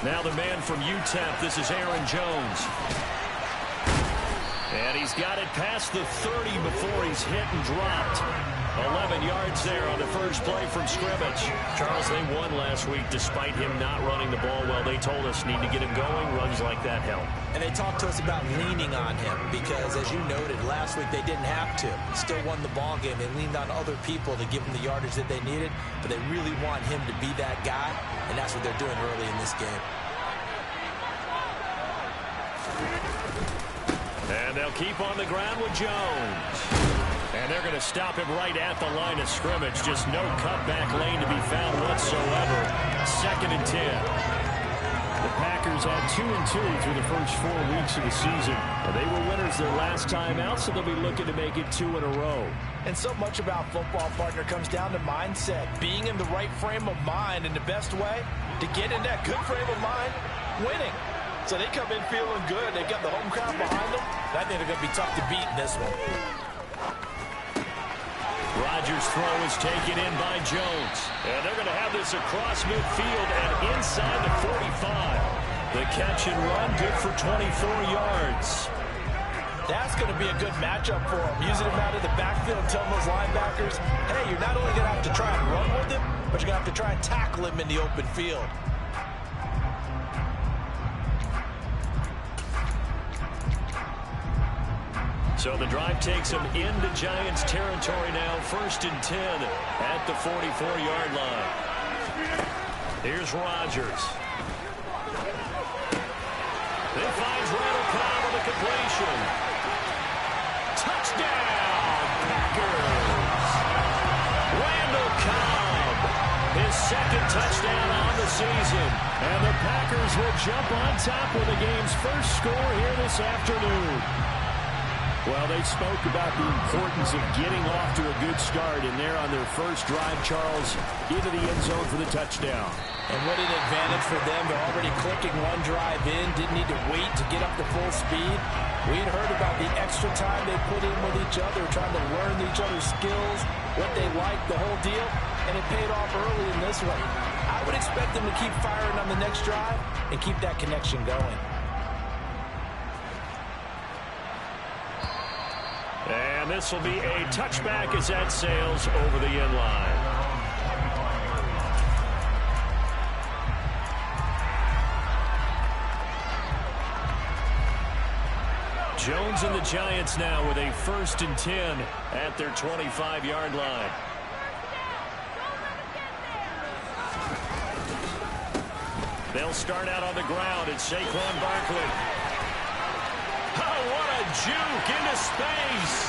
Now the man from UTEP, this is Aaron Jones. And he's got it past the 30 before he's hit and dropped. 11 yards there on the first play from scrimmage. Charles, they won last week despite him not running the ball well. They told us need to get him going. Runs like that help. And they talked to us about leaning on him because, as you noted, last week they didn't have to. Still won the ball game. They leaned on other people to give them the yardage that they needed, but they really want him to be that guy, and that's what they're doing early in this game. And they'll keep on the ground with Jones. And they're going to stop him right at the line of scrimmage. Just no cutback lane to be found whatsoever. 2nd and 10. The Packers had 2-2 through the first 4 weeks of the season. They were winners their last time out, so they'll be looking to make it 2 in a row. And so much about football, partner, comes down to mindset. Being in the right frame of mind, and the best way to get in that good frame of mind, winning. So they come in feeling good. They got the home crowd behind them. I think they're going to be tough to beat in this one. Rodgers' throw is taken in by Jones. And they're going to have this across midfield and inside the 45. The catch and run, good for 24 yards. That's going to be a good matchup for him. Using him out of the backfield, telling those linebackers, hey, you're not only going to have to try and run with him, but you're going to have to try and tackle him in the open field. So the drive takes them into Giants territory now. 1st and 10 at the 44-yard line. Here's Rodgers. He finds Randall Cobb on the completion. Touchdown, Packers! Randall Cobb, his 2nd touchdown on the season. And the Packers will jump on top with the game's first score here this afternoon. Well, they spoke about the importance of getting off to a good start, and they're on their first drive, Charles, into the end zone for the touchdown. And what an advantage for them. They're already clicking one drive in, didn't need to wait to get up to full speed. We'd heard about the extra time they put in with each other, trying to learn each other's skills, what they like, the whole deal, and it paid off early in this one. I would expect them to keep firing on the next drive and keep that connection going. And this will be a touchback as that sails over the end line. Jones and the Giants now with a 1st and 10 at their 25-yard line. They'll start out on the ground. It's Saquon Barkley. Oh, what a juke into space.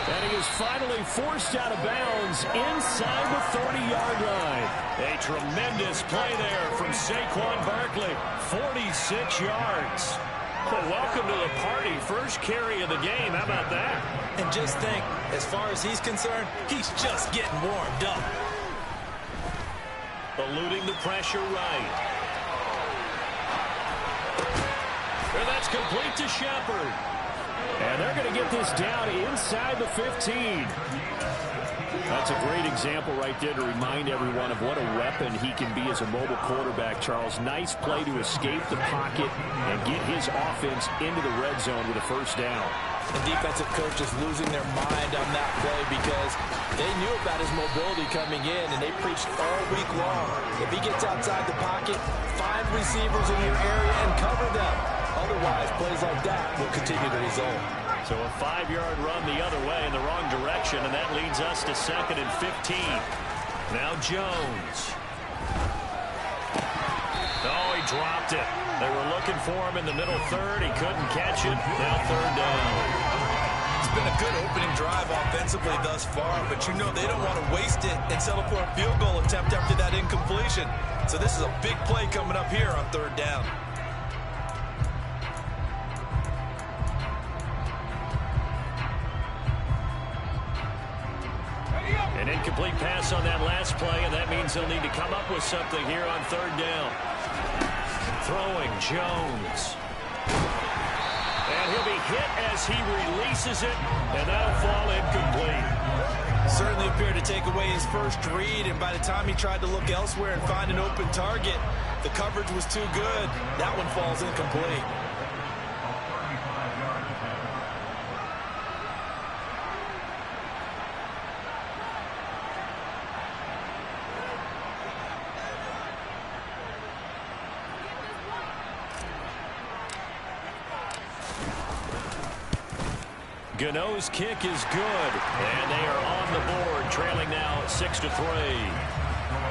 And he is finally forced out of bounds inside the 30-yard line. A tremendous play there from Saquon Barkley. 46 yards. Well, welcome to the party. First carry of the game. How about that? And just think, as far as he's concerned, he's just getting warmed up. Eluding the pressure right. And that's complete to Shepard. And they're going to get this down inside the 15. That's a great example right there to remind everyone of what a weapon he can be as a mobile quarterback, Charles. Nice play to escape the pocket and get his offense into the red zone with a first down. The defensive coach is losing their mind on that play because they knew about his mobility coming in, and they preached all week long. If he gets outside the pocket, find receivers in your area and cover them. Otherwise, plays like that will continue to result. So a 5-yard run the other way in the wrong direction, and that leads us to 2nd and 15. Now Jones. Oh, he dropped it. They were looking for him in the middle third. He couldn't catch it. Now 3rd down. It's been a good opening drive offensively thus far, but you know they don't want to waste it and settle for a field goal attempt after that incompletion. So this is a big play coming up here on 3rd down. An incomplete pass on that last play, and that means they'll need to come up with something here on 3rd down. Throwing Jones. And he'll be hit as he releases it, and that'll fall incomplete. Certainly appeared to take away his first read, and by the time he tried to look elsewhere and find an open target, the coverage was too good. That one falls incomplete. Gano's kick is good, and they are on the board, trailing now 6-3.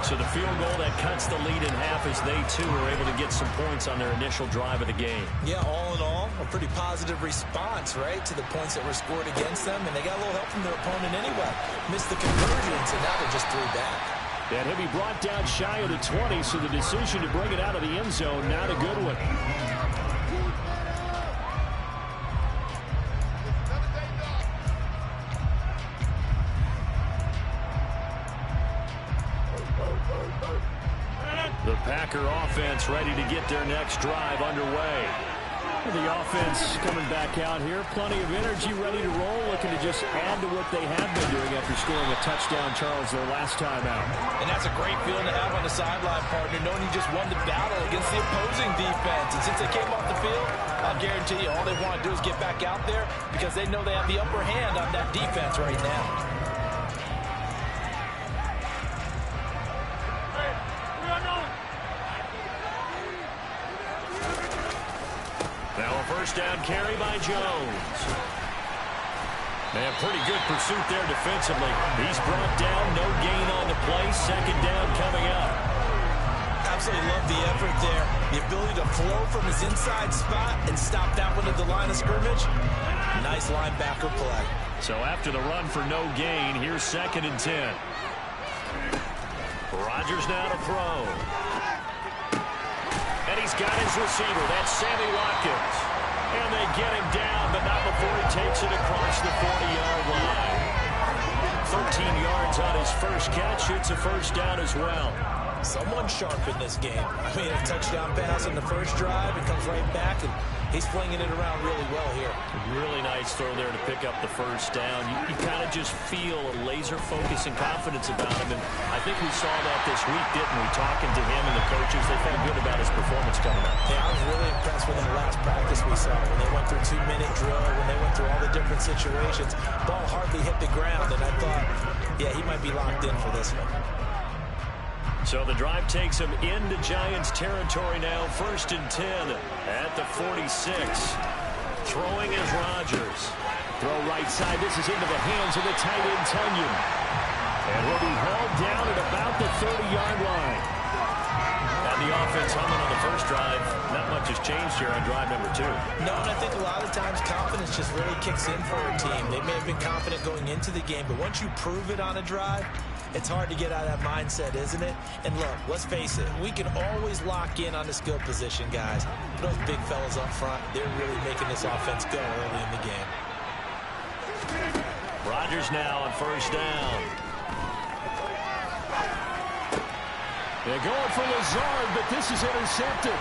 So the field goal that cuts the lead in half as they, too, are able to get some points on their initial drive of the game. Yeah, all in all, a pretty positive response, right, to the points that were scored against them, and they got a little help from their opponent anyway. Missed the conversions, and now they're just 3 back. And he'll be brought down shy of the 20, so the decision to bring it out of the end zone, not a good one. The Packer offense ready to get their next drive underway. The offense coming back out here. Plenty of energy, ready to roll, looking to just add to what they have been doing after scoring a touchdown, Charles, their last time out. And that's a great feeling to have on the sideline, partner, knowing you just won the battle against the opposing defense. And since they came off the field, I'll guarantee you all they want to do is get back out there because they know they have the upper hand on that defense right now. Now a first down carry by Jones. And pretty good pursuit there defensively. He's brought down, no gain on the play. Second down coming up. Absolutely love the effort there. The ability to flow from his inside spot and stop that one at the line of scrimmage. Nice linebacker play. So after the run for no gain, here's 2nd and 10. Rodgers now to throw. And he's got his receiver. That's Sammy Watkins. And they get him down, but not before he takes it across the 40-yard line. 13 yards on his first catch. It's a first down as well. Someone sharp in this game. I mean, a touchdown pass on the first drive. It comes right back, and he's flinging it around really well here. Really nice throw there to pick up the first down. You kind of just feel a laser focus and confidence about him, and I think we saw that this week, didn't we? Talking to him and the coaches, they felt good about his performance coming up. Yeah, I was really impressed with him last practice we saw when they went through 2-minute drill, when they went through all the different situations. Ball hardly hit the ground, and I thought, yeah, he might be locked in for this one. So the drive takes him into Giants territory now. 1st and 10 at the 46. Throwing is Rodgers. Throw right side. This is into the hands of the tight end, Tunyon. And will be hauled down at about the 30-yard line. And the offense humming on the first drive. Not much has changed here on drive number 2. No, and I think a lot of times confidence just really kicks in for a team. They may have been confident going into the game, but once you prove it on a drive, it's hard to get out of that mindset, isn't it? And look, let's face it, we can always lock in on the skill position, guys. Those big fellas up front, they're really making this offense go early in the game. Rodgers now on first down. They're going for Lazard, but this is intercepted.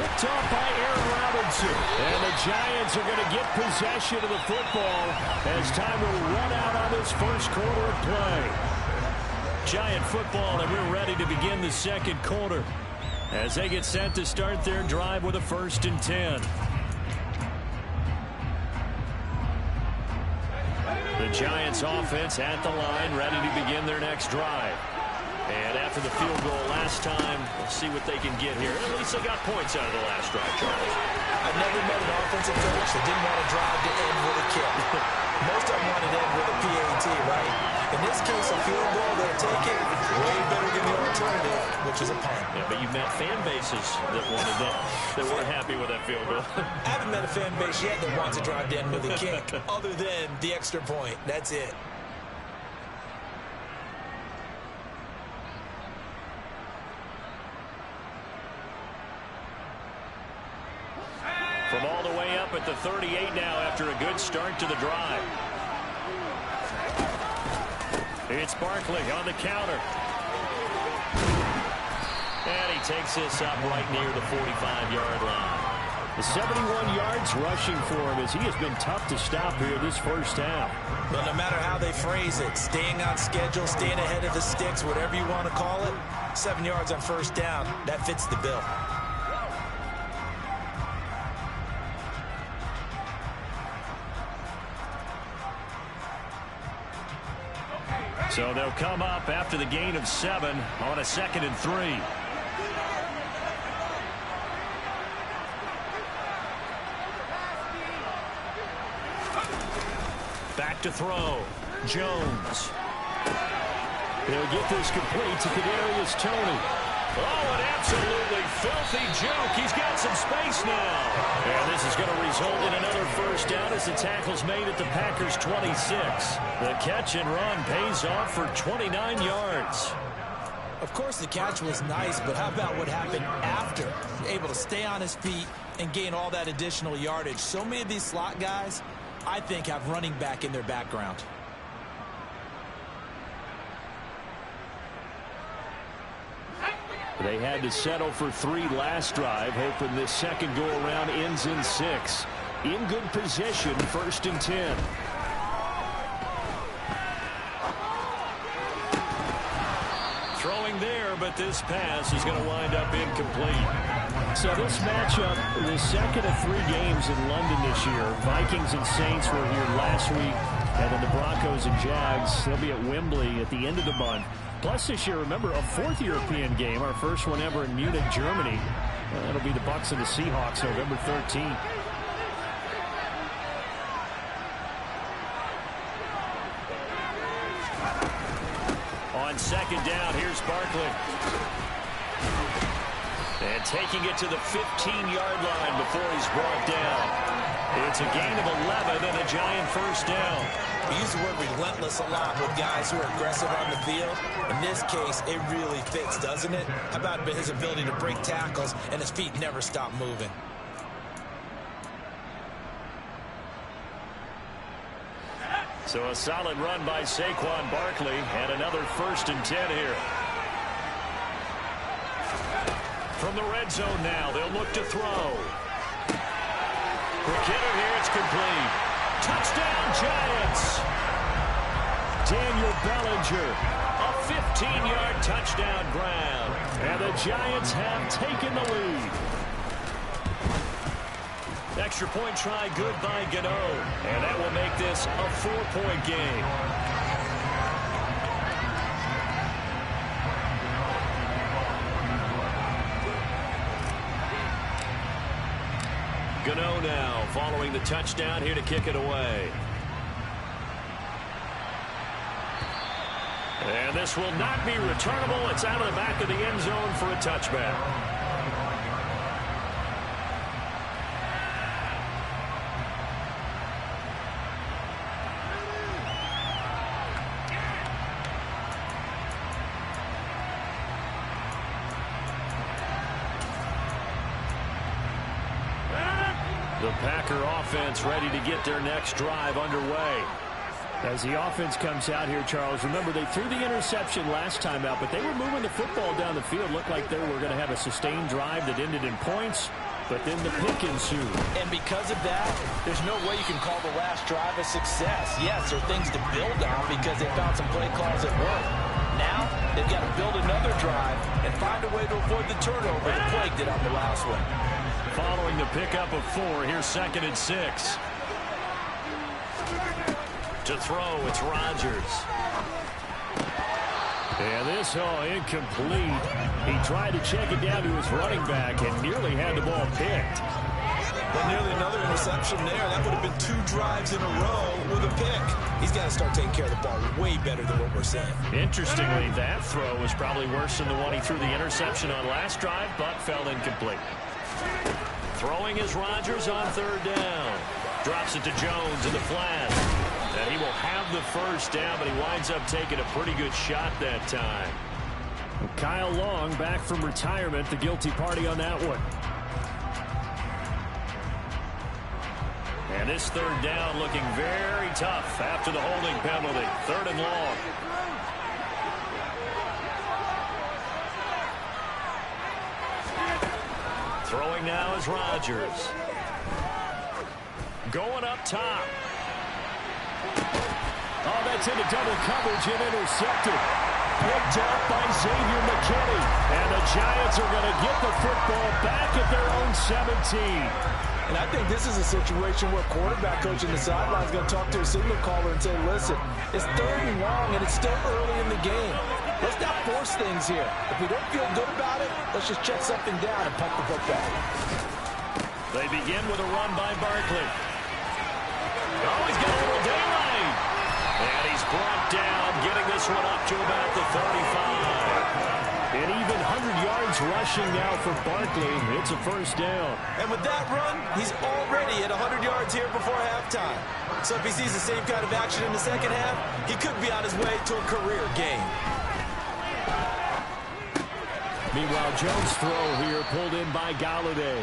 Picked off by Aaron Robinson. And the Giants are going to get possession of the football as time will run out on this first quarter of play. Giant football, and we're ready to begin the second quarter as they get set to start their drive with a 1st and 10. The Giants offense at the line, ready to begin their next drive. And after the field goal last time, we'll see what they can get here. At least they got points out of the last drive, Charles. I've never met an offensive coach that didn't want to drive to end with a kick. Most of them wanted to end with a PAT, right? In this case, a field goal, they'll take it way better than the alternative, which is a punt. Yeah, but you've met fan bases that wanted that weren't happy with that field goal. I haven't met a fan base yet that wants to drive to end with a kick, other than the extra point. That's it. From all the way up at the 38 now after a good start to the drive. It's Barkley on the counter. And he takes this up right near the 45-yard line. The 71 yards rushing for him as he has been tough to stop here this first half. Well, no matter how they phrase it, staying on schedule, staying ahead of the sticks, whatever you want to call it, 7 yards on first down, that fits the bill. So they'll come up after the gain of 7 on a 2nd and 3. Back to throw. Jones. They'll get this complete to Kadarius Toney. Oh, an absolutely filthy juke. He's got some space now. And this is going to result in another first down as the tackle's made at the Packers' 26. The catch and run pays off for 29 yards. Of course, the catch was nice, but how about what happened after? Able to stay on his feet and gain all that additional yardage. So many of these slot guys, I think, have running back in their background. They had to settle for 3 last drive, hoping this second go-around ends in 6. In good position, 1st and 10. Throwing there, but this pass is going to wind up incomplete. So this matchup, the second of 3 games in London this year. Vikings and Saints were here last week, and then the Broncos and Jags, they'll be at Wembley at the end of the month. Plus this year, remember, a 4th European game, our first one ever in Munich, Germany. That'll be the Bucs and the Seahawks, November 13th. On 2nd down, here's Barkley. And taking it to the 15-yard line before he's brought down. It's a gain of 11 and a giant first down. We use the word relentless a lot with guys who are aggressive on the field. In this case, it really fits, doesn't it? How about his ability to break tackles and his feet never stop moving? So a solid run by Saquon Barkley and another 1st and 10 here. From the red zone now, they'll look to throw. Quick hitter here, it's complete. Touchdown, Giants! Daniel Bellinger, A 15-yard touchdown grab. and the Giants have taken the lead. Extra point try good by Gano. And that will make this a 4-point game. Gano now following the touchdown here to kick it away. And this will not be returnable. It's out of the back of the end zone for a touchback. The Packer offense ready to get their next drive underway. As the offense comes out here, Charles, remember they threw the interception last time out, but they were moving the football down the field. Looked like they were going to have a sustained drive that ended in points, but then the pick ensued. And because of that, there's no way you can call the last drive a success. Yes, there are things to build on because they found some play calls that work. Now, they've got to build another drive and find a way to avoid the turnover that plagued it on the last one. Following the pickup of 4, here's 2nd and 6. To throw, it's Rodgers. And this, incomplete. He tried to check it down to his running back and nearly had the ball picked. But nearly another interception there. That would have been 2 drives in a row with a pick. He's got to start taking care of the ball way better than what we're seeing. Interestingly, that throw was probably worse than the one he threw the interception on last drive, but fell incomplete. Throwing is Rodgers on 3rd down. Drops it to Jones in the flat. And he will have the first down, but he winds up taking a pretty good shot that time. Kyle Long back from retirement, the guilty party on that one. And this 3rd down looking very tough after the holding penalty. 3rd and long. Throwing now is Rodgers. Going up top. Oh, that's into double coverage and intercepted. Picked up by Xavier McKinney. And the Giants are going to get the football back at their own 17. And I think this is a situation where quarterback coach in the sideline is going to talk to a signal caller and say, listen, it's 3rd and long and it's still early in the game. Let's not force things here. If we don't feel good about it, let's just check something down and pump the football. They begin with a run by Barkley. Oh, he's got a little daylight. And he's brought down, getting this one up to about the 35. And even 100 yards rushing now for Barkley. It's a first down. And with that run, he's already at 100 yards here before halftime. So if he sees the same kind of action in the second half, he could be on his way to a career game. Meanwhile, Jones' throw here pulled in by Galladay.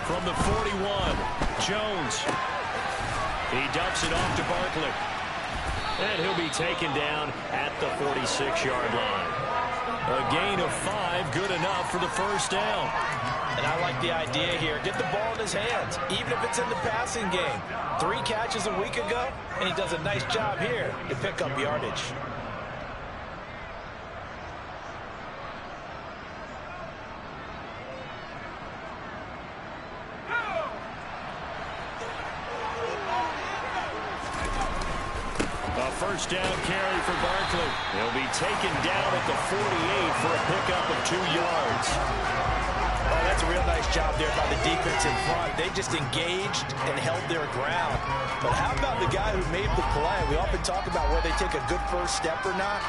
From the 41, Jones. He dumps it off to Barkley. And he'll be taken down at the 46-yard line. A gain of 5, good enough for the first down. And I like the idea here. Get the ball in his hands, even if it's in the passing game. 3 catches a week ago, and he does a nice job here to pick up yardage. First down carry for Barkley. He'll be taken down at the 48 for a pickup of 2 yards. Oh, that's a real nice job there by the defense in front. They just engaged and held their ground. But how about the guy who made the play? We often talk about whether they take a good first step or not.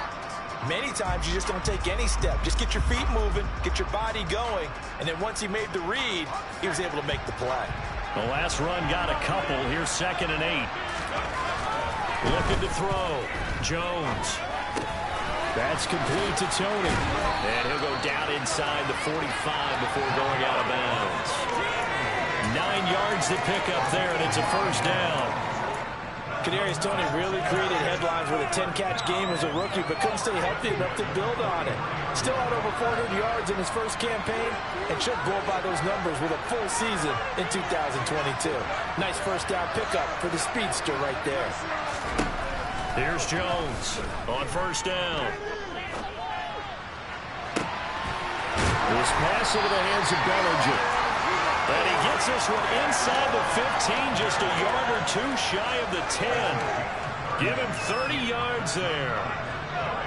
Many times you just don't take any step. Just get your feet moving, get your body going, and then once he made the read, he was able to make the play. The last run got a couple. Here's 2nd and 8. Looking to throw. Jones. That's complete to Tony. And he'll go down inside the 45 before going out of bounds. 9 yards to pick up there, and it's a first down. Kadarius Toney really created headlines with a 10-catch game as a rookie, but couldn't stay healthy enough to build on it. Still had over 400 yards in his first campaign, and should blow by those numbers with a full season in 2022. Nice first down pickup for the speedster right there. Here's Jones on first down. This pass into the hands of Bellinger. And he gets this one inside the 15, just a yard or 2 shy of the 10. Give him 30 yards there.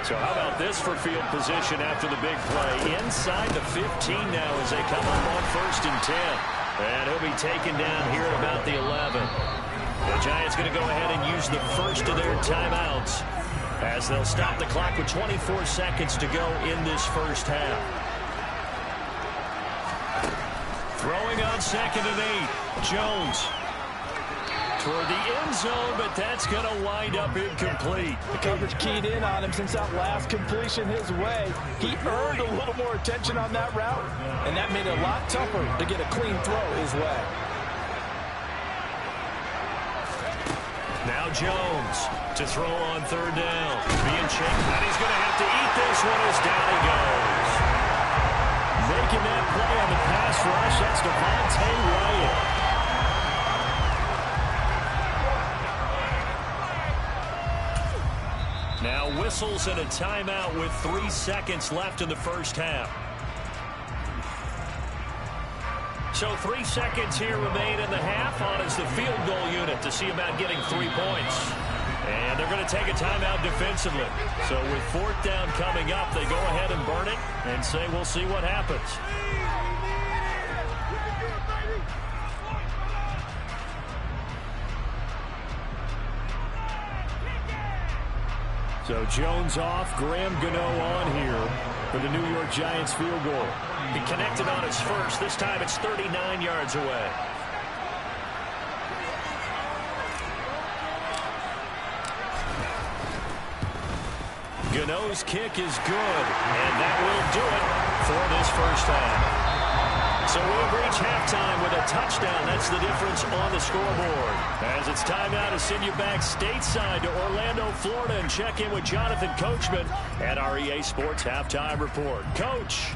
So how about this for field position after the big play? Inside the 15 now as they come up on 1st and 10. And he'll be taken down here at about the 11. The Giants going to go ahead and use the first of their timeouts as they'll stop the clock with 24 seconds to go in this first half. Throwing on 2nd and 8. Jones toward the end zone, but that's going to wind up incomplete. The coverage keyed in on him since that last completion his way. He earned a little more attention on that route, and that made it a lot tougher to get a clean throw his way. Now Jones to throw on 3rd down. Being checked, and he's going to have to eat this one as down he goes. Making that play on the pass rush, that's Devontae Wyatt. Now whistles and a timeout with 3 seconds left in the first half. So 3 seconds here remain in the half on as the field goal unit to see about getting 3 points. And they're going to take a timeout defensively. So with 4th down coming up, they go ahead and burn it and say we'll see what happens. So Jones off, Graham Gano on here. for the New York Giants field goal. He connected on his first. This time it's 39 yards away. Gano's kick is good, and that will do it for this first half. So we have reached halftime with a touchdown. That's the difference on the scoreboard. As it's time now to send you back stateside to Orlando, Florida, and check in with Jonathan Coachman at our EA Sports Halftime Report. Coach.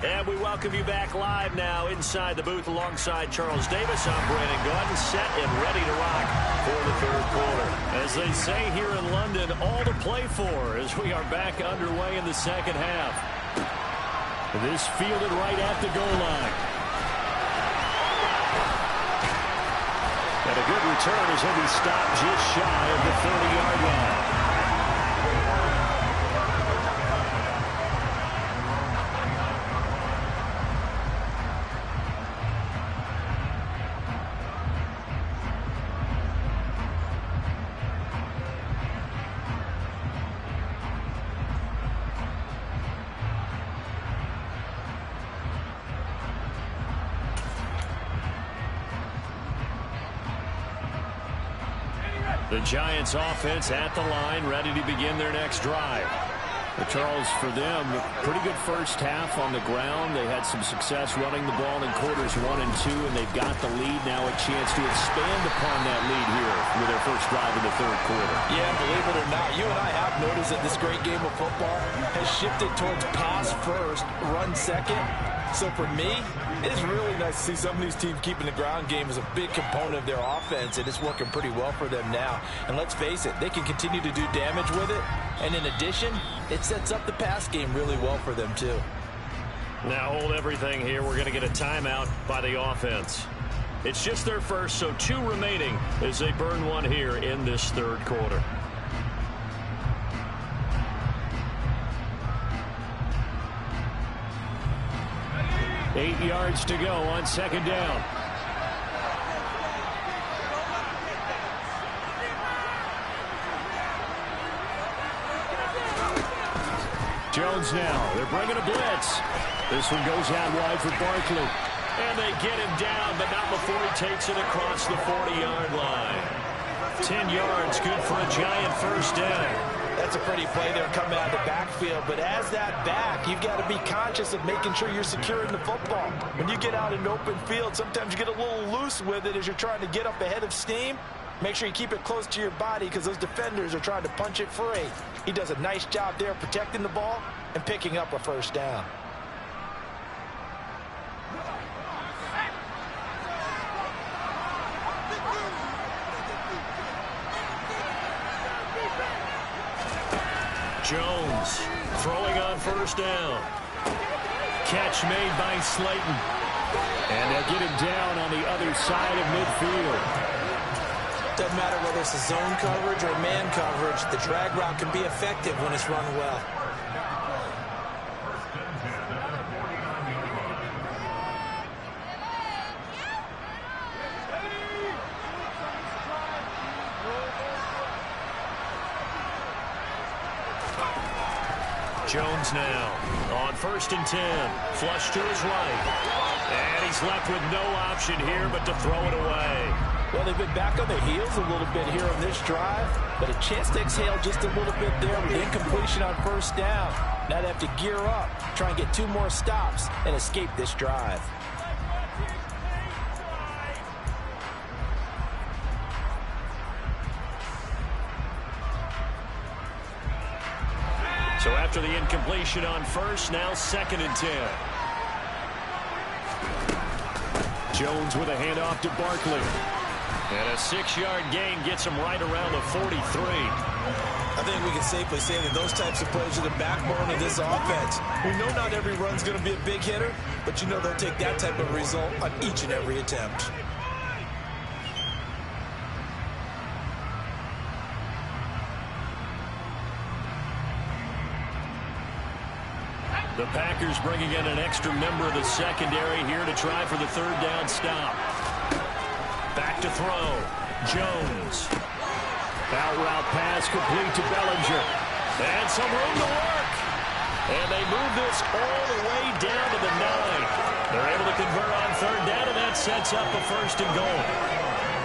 And we welcome you back live now inside the booth alongside Charles Davis. I'm Brandon Gaudin, set and ready to rock for the third quarter. As they say here in London, all to play for as we are back underway in the second half. This fielded right at the goal line. And a good return as he'll be stopped just shy of the 30-yard line. The Giants offense at the line, ready to begin their next drive. But Charles, for them, pretty good first half on the ground. They had some success running the ball in quarters 1 and 2, and they've got the lead now, a chance to expand upon that lead here with their first drive in the third quarter. Yeah, believe it or not, you and I have noticed that this great game of football has shifted towards pass first, run second. So for me, it's really nice to see some of these teams keeping the ground game as a big component of their offense, and it's working pretty well for them now. And let's face it, they can continue to do damage with it. And in addition, it sets up the pass game really well for them too. Now hold everything here. We're going to get a timeout by the offense. It's just their first, so 2 remaining as they burn one here in this third quarter. Eight yards to go on second down. Jones now. They're bringing a blitz. This one goes out wide for Barkley. And they get him down, but not before he takes it across the 40-yard line. 10 yards, good for a Giant first down. That's a pretty play there coming out of the backfield. But as that back, you've got to be conscious of making sure you're securing the football. When you get out in open field, sometimes you get a little loose with it as you're trying to get up ahead of steam. Make sure you keep it close to your body because those defenders are trying to punch it free. He does a nice job there protecting the ball and picking up a first down. Jones throwing on first down. Catch made by Slayton. And they'll get him down on the other side of midfield. Doesn't matter whether it's a zone coverage or man coverage, the drag route can be effective when it's run well. Jones now on 1st and 10. Flush to his right. And he's left with no option here but to throw it away. Well, they've been back on their heels a little bit here on this drive, but a chance to exhale just a little bit there with incompletion on first down. Now they have to gear up, try and get 2 more stops, and escape this drive. So after the incompletion on first, now 2nd and 10. Jones with a handoff to Barkley. And a 6-yard gain gets him right around the 43. I think we can safely say that those types of plays are the backbone of this offense. We know not every run's going to be a big hitter, but you know they'll take that type of result on each and every attempt. The Packers bringing in an extra member of the secondary here to try for the third down stop. Back to throw. Jones. Out route pass complete to Bellinger. And some room to work. And they move this all the way down to the 9. They're able to convert on third down, and that sets up a first and goal.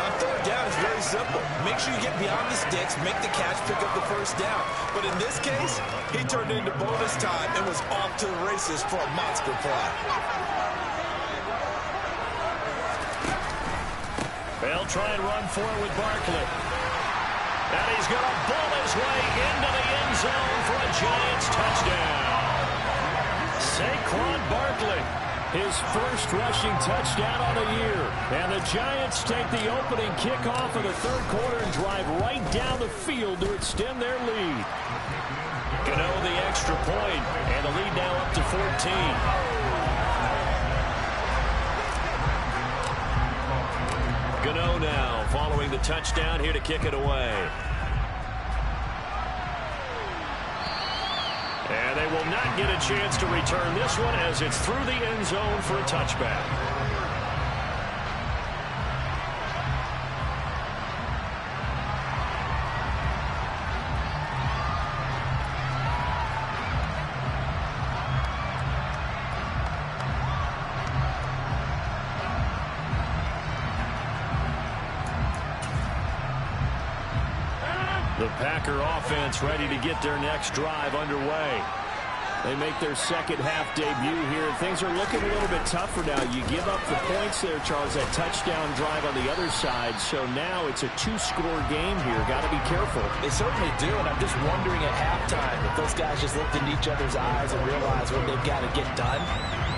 On third down, it's very simple. Make sure you get beyond the sticks, make the catch, pick up the first down. But in this case, he turned it into bonus time and was off to the races for a monster play. They'll try and run for it with Barkley. And he's going to bull his way into the end zone for a Giants touchdown. Saquon Barkley, his first rushing touchdown on the year. And the Giants take the opening kickoff of the third quarter and drive right down the field to extend their lead. Gano the extra point, and the lead now up to 14. Gano now following the touchdown here to kick it away. And they will not get a chance to return this one as it's through the end zone for a touchback. The Packer offense ready to get their next drive underway. They make their second half debut here. Things are looking a little bit tougher now. You give up the points there, Charles, that touchdown drive on the other side. So now it's a two-score game here. Got to be careful. They certainly do, and I'm just wondering at halftime if those guys just looked into each other's eyes and realized what they've got to get done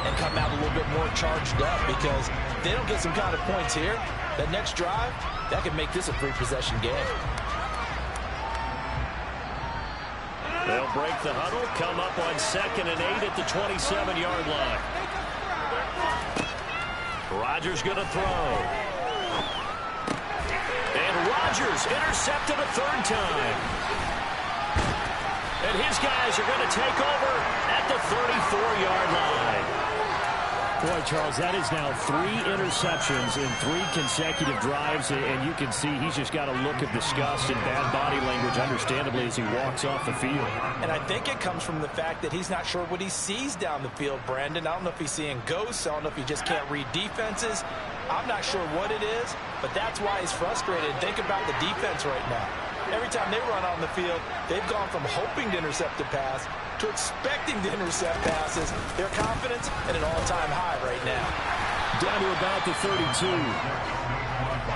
and come out a little bit more charged up, because if they don't get some kind of points here, that next drive, that could make this a three-possession game. They'll break the huddle, come up on 2nd and 8 at the 27-yard line. Rodgers going to throw. And Rodgers intercepted a third time. And his guys are going to take over at the 34-yard line. Boy, Charles, that is now 3 interceptions in 3 consecutive drives, and you can see he's just got a look of disgust and bad body language, understandably, as he walks off the field. And I think it comes from the fact that he's not sure what he sees down the field, Brandon. I don't know if he's seeing ghosts. I don't know if he just can't read defenses. I'm not sure what it is, but that's why he's frustrated. Think about the defense right now. Every time they run on the field, they've gone from hoping to intercept a pass to expecting to intercept passes. Their confidence at an all-time high right now. Down to about the 32.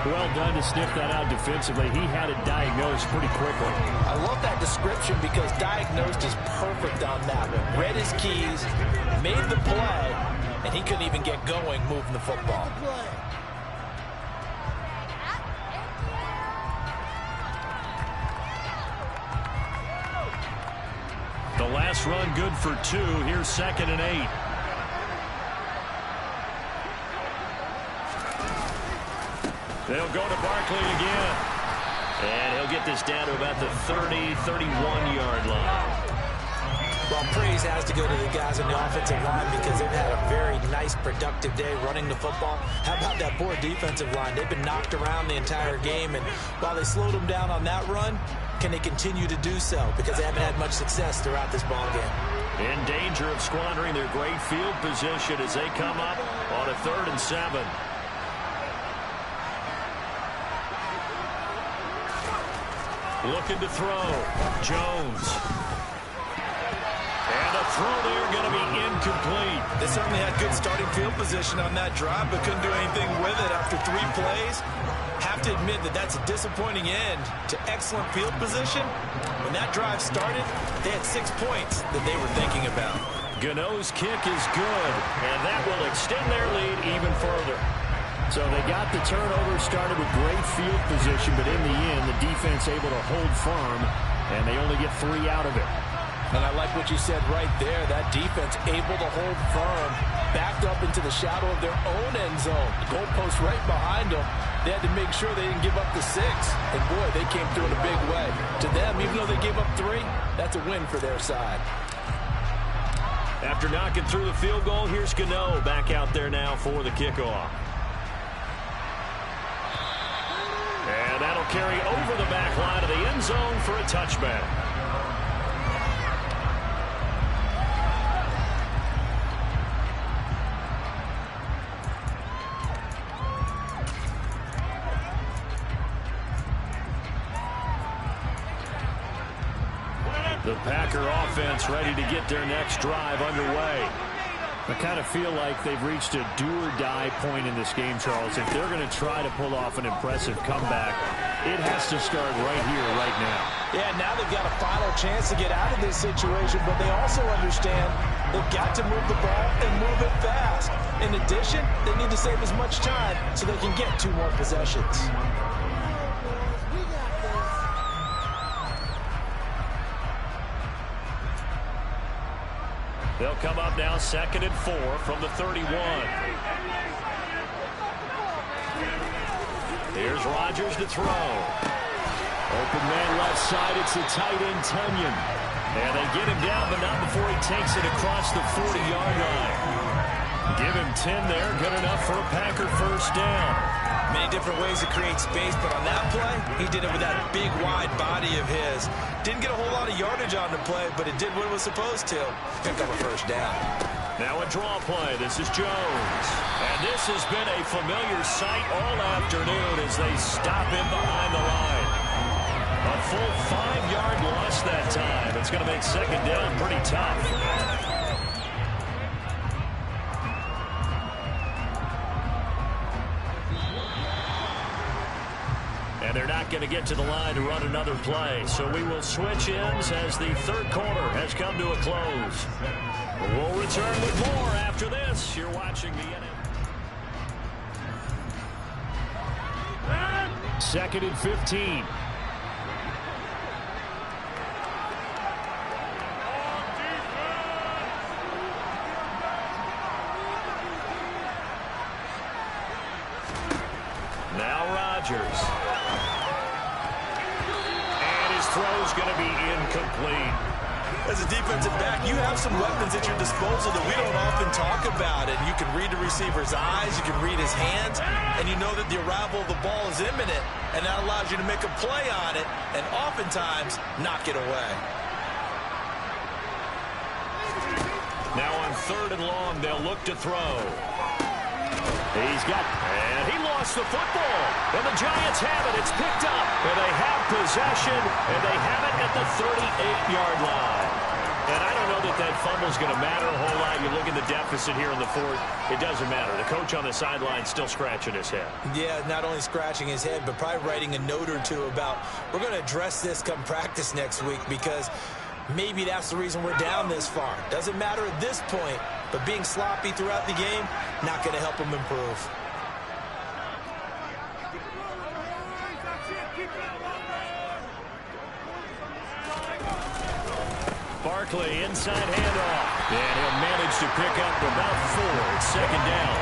Well done to sniff that out defensively. He had it diagnosed pretty quickly. I love that description because diagnosed is perfect on that one. Read his keys, made the play, and he couldn't even get going moving the football. The last run good for 2. Here's 2nd and 8. They'll go to Barkley again. And he'll get this down to about the 30, 31-yard line. Well, praise has to go to the guys on the offensive line because they've had a very nice, productive day running the football. How about that poor defensive line? They've been knocked around the entire game, and while they slowed them down on that run, can they continue to do so? Because they haven't had much success throughout this ball game. In danger of squandering their great field position as they come up on a 3rd and 7. Looking to throw. Jones. And a throw there going to be incomplete. They certainly had good starting field position on that drive, but couldn't do anything with it after 3 plays. Have to admit that that's a disappointing end to excellent field position. When that drive started, they had 6 points that they were thinking about. Gano's kick is good, and that will extend their lead even further. So they got the turnover started with great field position, but in the end, the defense able to hold firm, and they only get 3 out of it. And I like what you said right there. That defense able to hold firm, backed up into the shadow of their own end zone. The goalpost right behind them. They had to make sure they didn't give up the 6. And, boy, they came through in a big way. To them, even though they gave up 3, that's a win for their side. After knocking through the field goal, here's Gano back out there now for the kickoff. And that'll carry over the back line of the end zone for a touchback. The Packer offense ready to get their next drive underway. I kind of feel like they've reached a do-or-die point in this game, Charles. If they're going to try to pull off an impressive comeback, it has to start right here, right now. Yeah, now they've got a final chance to get out of this situation, but they also understand they've got to move the ball and move it fast. In addition, they need to save as much time so they can get 2 more possessions. They'll come up now 2nd and 4 from the 31. Here's Rodgers to throw. Open man left side. It's the tight end, Tunyon. And they get him down, but not before he takes it across the 40-yard line. Give him 10 there. Good enough for a Packer first down. Many different ways to create space, but on that play, he did it with that big, wide body of his. Didn't get a whole lot of yardage on the play, but it did what it was supposed to. Picked up a first down. Now a draw play. This is Jones. And this has been a familiar sight all afternoon as they stop him behind the line. A full 5-yard loss that time. It's going to make 2nd down pretty tough. And they're not going to get to the line to run another play. So we will switch ends as the 3rd quarter has come to a close. We'll return with more after this. You're watching the NFL. 2nd and 15. Now Rodgers. And his throw's going to be incomplete. As a defensive back, you have some weapons at your disposal that we don't often talk about. And you can read the receiver's eyes, you can read his hands, and you know that the arrival of the ball is imminent. And that allows you to make a play on it and oftentimes knock it away. Now on 3rd and long, they'll look to throw. He's got, and he lost the football. And the Giants have it. It's picked up. And they have possession, and they have it at the 38-yard line. And I don't know that that fumble's going to matter a whole lot. You look at the deficit here in the 4th. It doesn't matter. The coach on the sideline still scratching his head. Yeah, not only scratching his head, but probably writing a note or two about, we're going to address this come practice next week because maybe that's the reason we're down this far. Doesn't matter at this point, but being sloppy throughout the game, not going to help him improve. Barkley, inside handoff. And he'll manage to pick up about 4. It's 2nd down.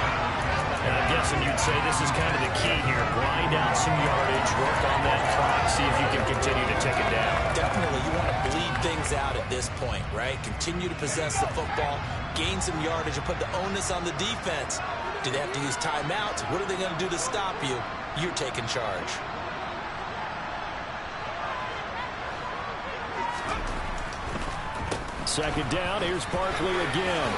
And I'm guessing you'd say this is kind of the key here. Grind out some yardage, work on that clock, see if you can continue to tick it down. Definitely, you want to bleed things out at this point, right? Continue to possess the football, gain some yardage, and put the onus on the defense. Do they have to use timeouts? What are they going to do to stop you? You're taking charge. Second down. Here's Barkley again.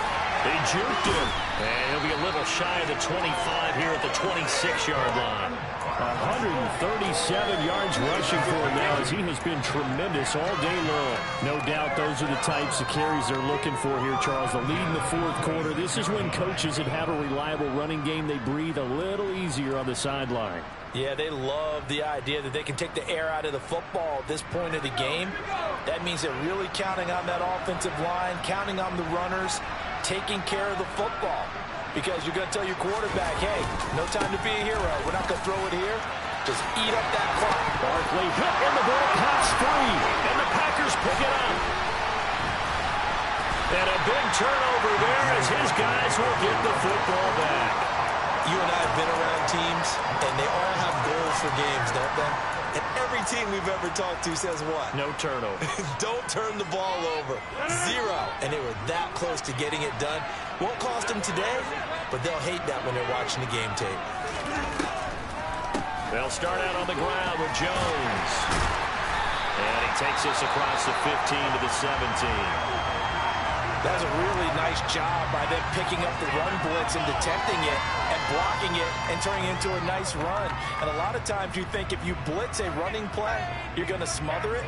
They juked him. And he'll be a little shy of the 25 here at the 26-yard line. 137 yards rushing for him now as he has been tremendous all day long. No doubt those are the types of carries they're looking for here, Charles. The lead in the 4th quarter. This is when coaches that have a reliable running game, they breathe a little easier on the sideline. Yeah, they love the idea that they can take the air out of the football at this point of the game. That means they're really counting on that offensive line, counting on the runners, taking care of the football. Because you're going to tell your quarterback, hey, no time to be a hero. We're not going to throw it here. Just eat up that clock. Barkley hit in the ball, pass free. And the Packers pick it up. And a big turnover there as his guys will get the football back. You and I have been around teams, and they all have goals for games, don't they? And every team we've ever talked to says what? No turnover. Don't turn the ball over. 0. And they were that close to getting it done. Won't cost them today, but they'll hate that when they're watching the game tape. They'll start out on the ground with Jones. And he takes us across the 15 to the 17. That was a really nice job by them picking up the run blitz and detecting it and blocking it and turning it into a nice run. And a lot of times you think if you blitz a running play, you're going to smother it.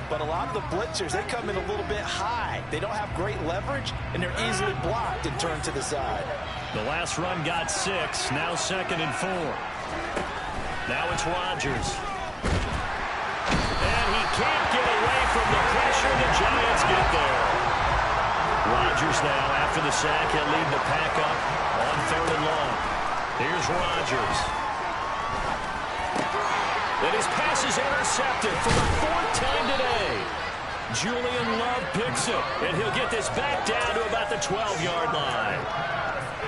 But a lot of the blitzers, they come in a little bit high. They don't have great leverage, and they're easily blocked and turned to the side. The last run got 6. Now 2nd and 4. Now it's Rodgers. And he can't get away from the pressure. The Giants get there. Rodgers now, after the sack, he'll lead the pack up on 3rd and long. Here's Rodgers. And his pass is intercepted for the 4th time today. Julian Love picks it, and he'll get this back down to about the 12-yard line.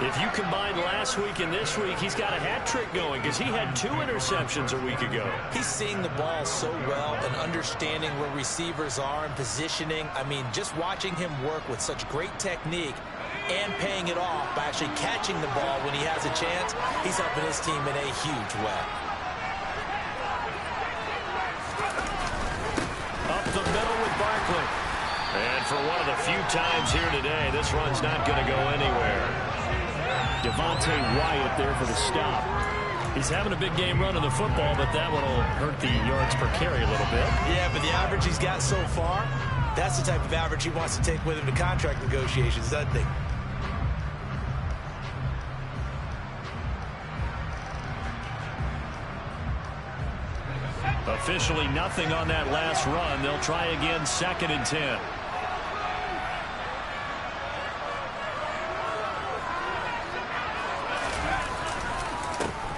If you combine last week and this week, he's got a hat trick going because he had 2 interceptions a week ago. He's seeing the ball so well and understanding where receivers are and positioning. I mean, just watching him work with such great technique and paying it off by actually catching the ball when he has a chance, he's helping his team in a huge way. Up the middle with Barkley. And for one of the few times here today, this run's not going to go anywhere. Devontae Wyatt there for the stop. He's having a big game running the football, but that one will hurt the yards per carry a little bit. Yeah, but the average he's got so far, that's the type of average he wants to take with him to contract negotiations, doesn't he? Officially nothing on that last run. They'll try again 2nd and 10.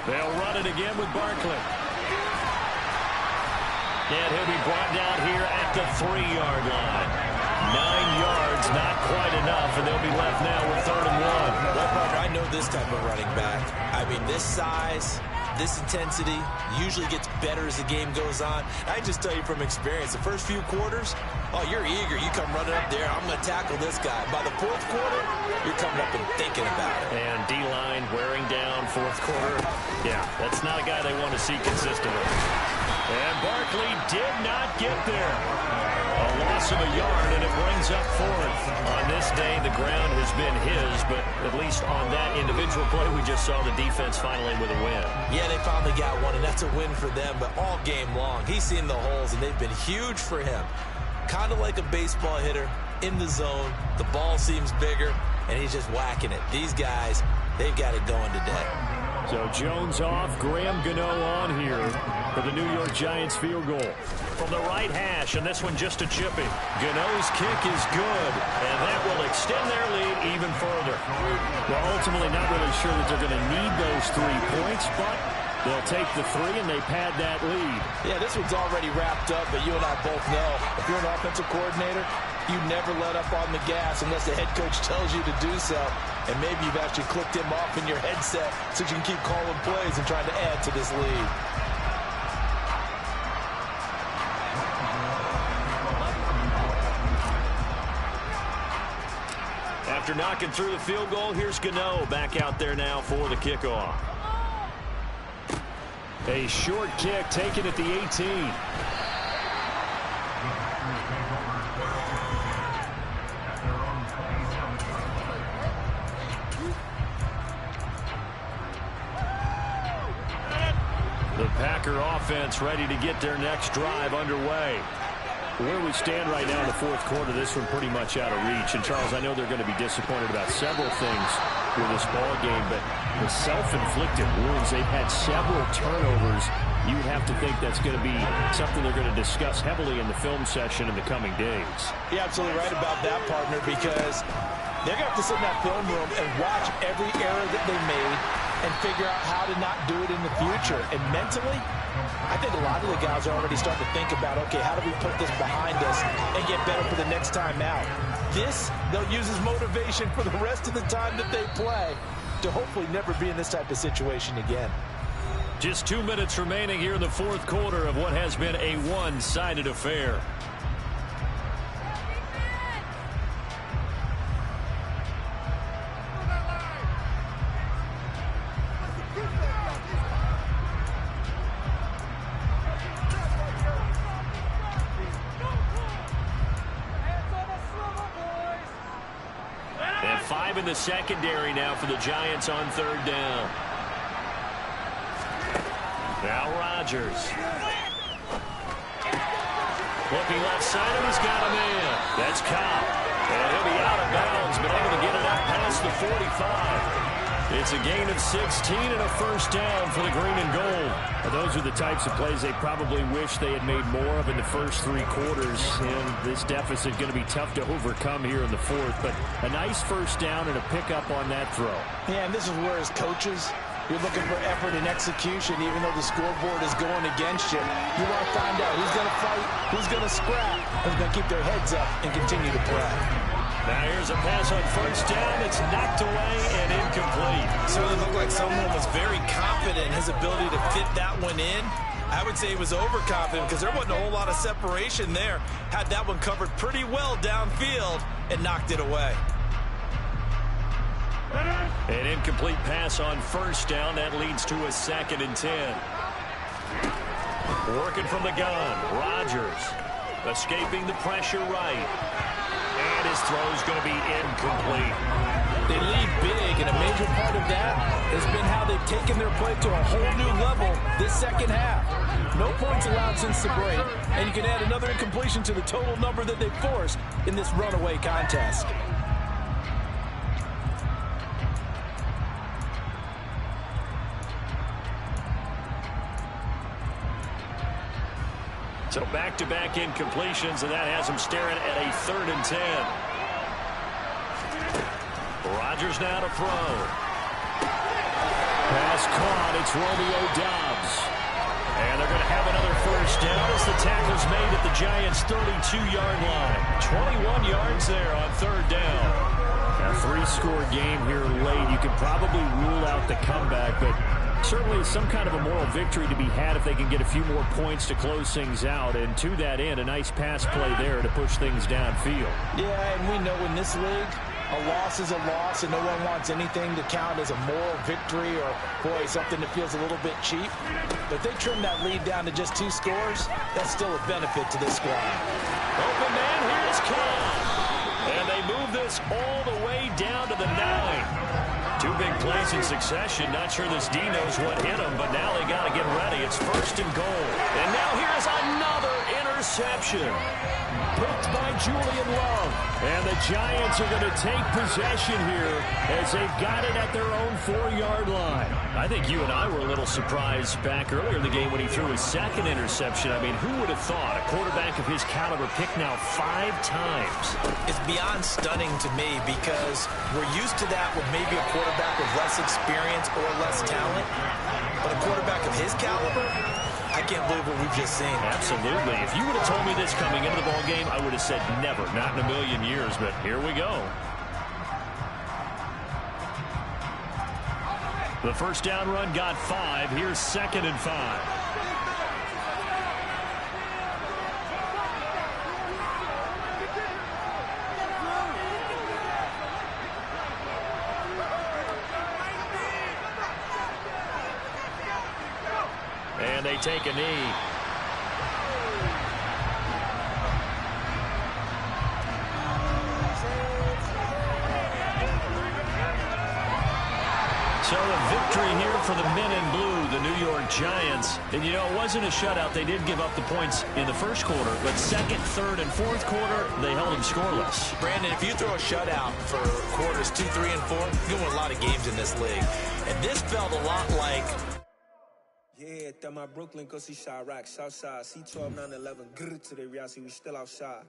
They'll run it again with Barkley. And he'll be brought down here at the 3-yard line. 9 yards, not quite enough, and they'll be left now with 3rd and 1. Well, partner, I know this type of running back. I mean, this size, this intensity usually gets better as the game goes on. I just tell you from experience, the first few quarters, oh, you're eager. You come running up there, I'm going to tackle this guy. By the 4th quarter, you're coming up and thinking about it. And D-line wearing down 4th quarter. Yeah, that's not a guy they want to see consistently. And Barkley did not get there. A loss of a yard, and it brings up 4th. On this day, the ground has been his, but at least on that individual play, we just saw the defense finally with a win. Yeah, they finally got one, and that's a win for them, but all game long, he's seen the holes, and they've been huge for him. Kind of like a baseball hitter in the zone. The ball seems bigger, and he's just whacking it. These guys, they've got it going today. So Jones off, Graham Gano on here for the New York Giants field goal. From the right hash, and this one just a chipping. Gano's kick is good, and that will extend their lead even further. Well, ultimately not really sure that they're going to need those 3 points, but they'll take the 3 and they pad that lead. Yeah, this one's already wrapped up, but you and I both know if you're an offensive coordinator, you never let up on the gas unless the head coach tells you to do so. And maybe you've actually clicked him off in your headset so you can keep calling plays and trying to add to this lead. After knocking through the field goal, here's Gano back out there now for the kickoff. A short kick taken at the 18. The Packer offense ready to get their next drive underway. Where we stand right now in the 4th quarter, this one pretty much out of reach. And, Charles, I know they're going to be disappointed about several things with this ball game, but the self-inflicted wounds, they've had several turnovers. You would have to think that's going to be something they're going to discuss heavily in the film session in the coming days. You're absolutely right about that, partner, because they're going to have to sit in that film room and watch every error that they made and figure out how to not do it in the future. And mentally, I think a lot of the guys are already starting to think about, okay, how do we put this behind us and get better for the next time out? This, they'll use as motivation for the rest of the time that they play to hopefully never be in this type of situation again. Just 2 minutes remaining here in the fourth quarter of what has been a one-sided affair. And 5 in the secondary now for the Giants on third down. Now Rodgers. Looking left side, and he's got a man. That's Cobb. And he'll be out of bounds, but able to get it up past the 45. It's a gain of 16 and a first down for the green and gold. Well, those are the types of plays they probably wish they had made more of in the first 3 quarters. And this deficit going to be tough to overcome here in the fourth. But a nice first down and a pickup on that throw. Yeah, and this is where as coaches, you're looking for effort and execution, even though the scoreboard is going against you. You want to find out who's going to fight, who's going to scrap, who's going to keep their heads up and continue to play. Now here's a pass on first down. It's knocked away and incomplete. Certainly looked like someone was very confident in his ability to fit that one in. I would say he was overconfident because there wasn't a whole lot of separation there. Had that one covered pretty well downfield and knocked it away. An incomplete pass on first down. That leads to a 2nd and 10. Working from the gun. Rodgers escaping the pressure right. And his throw's going to be incomplete. They lead big, and a major part of that has been how they've taken their play to a whole new level this second half. No points allowed since the break, and you can add another incompletion to the total number that they forced in this runaway contest. So back-to-back incompletions, and that has him staring at a 3rd and 10. Rodgers now to throw. Pass caught. It's Romeo Doubs. And they're going to have another first down as the tackle's made at the Giants' 32-yard line. 21 yards there on third down. A 3-score game here late. You can probably rule out the comeback, but certainly some kind of a moral victory to be had if they can get a few more points to close things out. And to that end, a nice pass play there to push things downfield. Yeah, and we know in this league, a loss is a loss, and no one wants anything to count as a moral victory or, boy, something that feels a little bit cheap. But if they trim that lead down to just 2 scores, that's still a benefit to this squad. Open man, here's Cobb. And they move this all the way down to the 9. 2 big plays in succession. Not sure this D knows what hit him, but now they got to get ready. It's 1st and goal. And now here's another interception. Picked by Julian Love. And the Giants are going to take possession here as they've got it at their own 4-yard line. I think you and I were a little surprised back earlier in the game when he threw his 2nd interception. I mean, who would have thought a quarterback of his caliber picked now 5 times? It's beyond stunning to me because we're used to that with maybe a quarterback with less experience or less talent. But a quarterback of his caliber, I can't believe what we've just seen. Absolutely. If you would have told me this coming into the ball game, I would have said never, not in a million years. But here we go. The first down run got 5. Here's 2nd and 5. And they take a knee. So a victory here for the men in blue, the New York Giants. And, you know, it wasn't a shutout. They did give up the points in the first quarter, but 2nd, 3rd, and 4th quarter, they held them scoreless. Brandon, if you throw a shutout for quarters 2, 3, and 4, you win a lot of games in this league. And this felt a lot like... Yeah, that my Brooklyn, go see Chirac, Southside, C12, 911, grrr to the reality, we still outside.